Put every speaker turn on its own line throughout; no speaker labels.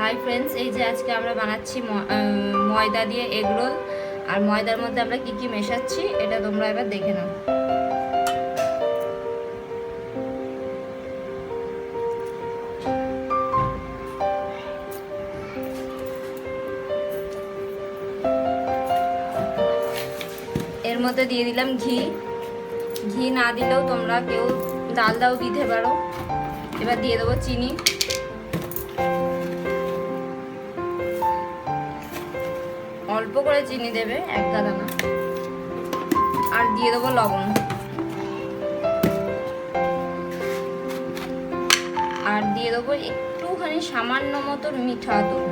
Hi friends, এই যে আজকে আমরা বানাচ্ছি ময়দা দিয়ে এগ রোল। আর ময়দার মধ্যে আমরা কি কি মেশাচ্ছি এটা তোমরা এবার দেখে নাও। এর মধ্যে দিয়ে দিলাম ঘি। ঘি না দিলেও তোমরা কেউ ডালদাও দিতে পারো। এবার দিয়ে দেবো চিনি, অল্প করে চিনি দেবে, এক গাদা না। আর দিয়ে দেবো লবণ, আর দিয়ে দেবো একটুখানি সামান্য মতো মিঠা দই।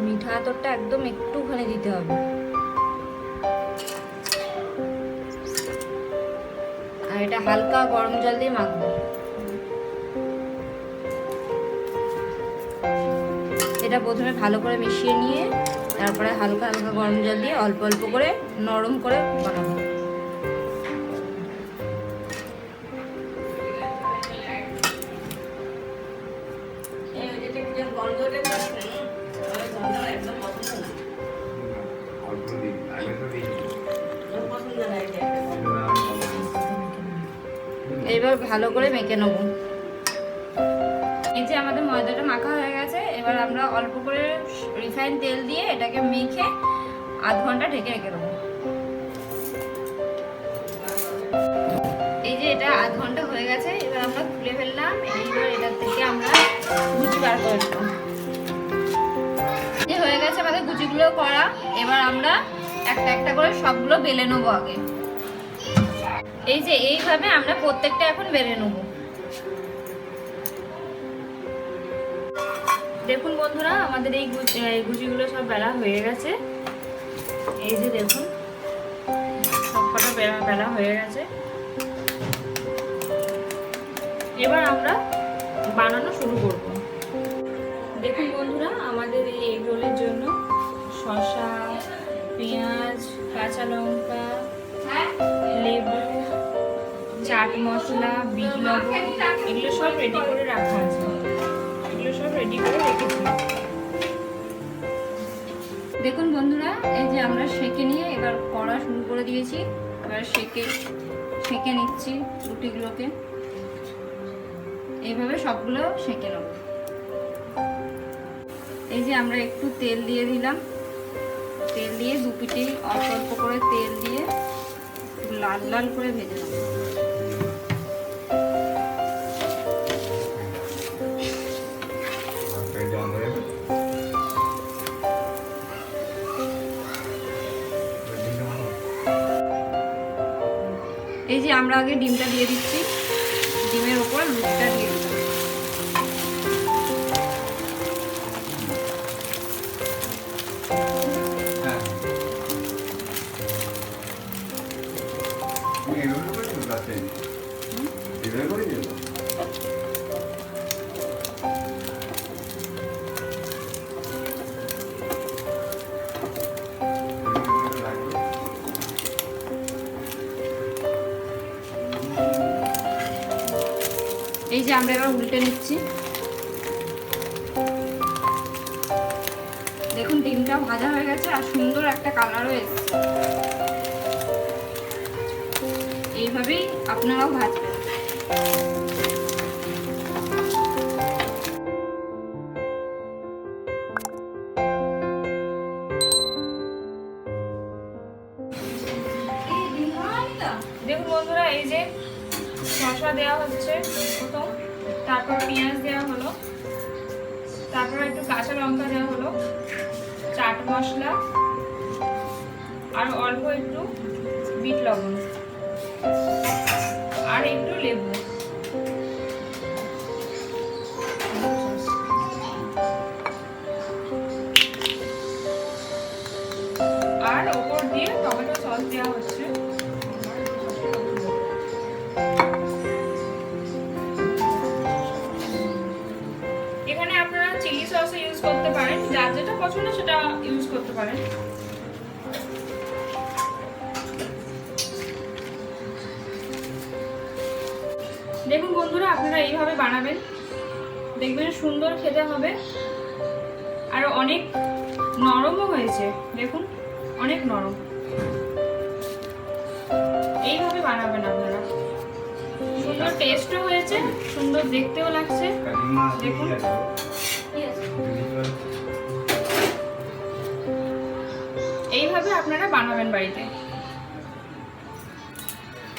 মিঠা আতরটা একদম একটুখানি দিতে হবে। আর এটা হালকা গরম জল দিয়ে মাখবো। এটা প্রথমে ভালো করে মিশিয়ে নিয়ে তারপরে হালকা হালকা গরম জল দিয়ে অল্প অল্প করে নরম করে বানাবো। এবার ভালো করে মেখে নেব। এই যে আমাদের ময়দাটা মাখা হয়ে গেছে, এবার আমরা অল্প করে রিফাইন তেল দিয়ে এটাকে মেখে আধ ঘন্টা ঢেকে রেখে দেবো। এই যে এটা আধ ঘন্টা হয়ে গেছে, এবার আমরা খুলে ফেললাম। এইবার এটা থেকে আমরা গুচি বার করে নেব। এই হয়ে গেছে আমাদের গুচিগুলো করা। এবার আমরা একটা একটা করে সবগুলো বেলে নেবো আগে। এই যে এইভাবে আমরা প্রত্যেকটা এখন বেলে নেব। দেখুন বন্ধুরা, আমাদের এই গুচিগুলো সব বেলা হয়ে গেছে। এই যে দেখুন সবকটা বেলা হয়ে গেছে। এবার আমরা বানানো শুরু করব। দেখুন বন্ধুরা, আমাদের এই এগ রোলের জন্য শসা, পেঁয়াজ, কাঁচা লঙ্কা, লেবু, চাট মশলা, বিট লবণ এগুলো সব রেডি করে রাখা আছে। এগুলো সব রেডি করে রেখেছি। দেখুন বন্ধুরা, এই যে আমরা সেঁকে নিয়ে এবার করা শুরু করে দিয়েছি। এবার সেঁকে নিচ্ছি রুটিগুলোকে। এইভাবে সবগুলো সেঁকে নেব। এই যে আমরা একটু তেল দিয়ে দিলাম। তেল দিয়ে দু পিঠে অল্প অল্প করে তেল দিয়ে লাল লাল করে ভেজে নেব। এই যে আমরা আগে ডিমটা দিয়ে দিচ্ছি, ডিমের উপর লুচিটা দিয়ে দিচ্ছি। এই যে আমরা এবার উল্টে নিচ্ছি। দেখুন ডিমটা ভাজা হয়ে গেছে আর সুন্দর একটা কালারও এসেছে। এইভাবেই আপনারাও ভাজবেন। দেখুন বন্ধুরা, এই যে শসা দেওয়া হচ্ছে প্রথম, তারপর পেঁয়াজ দেওয়া হলো, তারপর একটু কাঁচা লঙ্কা দেওয়া হলো, চাট মশলা আর অল্প একটু বিট লবণ আর একটু লেবু। আর ওপর দিয়ে টমেটো সস দেওয়া হচ্ছে। ইউজ করতে পারেন, যার যেটা পছন্দ সেটা ইউজ করতে পারেন। দেখুন বন্ধুরা, আপনারা এইভাবে বানাবেন, দেখবেন সুন্দর খেতে হবে, আর অনেক নরমও হয়েছে। দেখুন অনেক নরম। এইভাবে বানাবেন আপনারা, সুন্দর টেস্টও হয়েছে, সুন্দর দেখতেও লাগছে। দেখুন এইভাবে আপনারা বানাবেন বাড়িতে।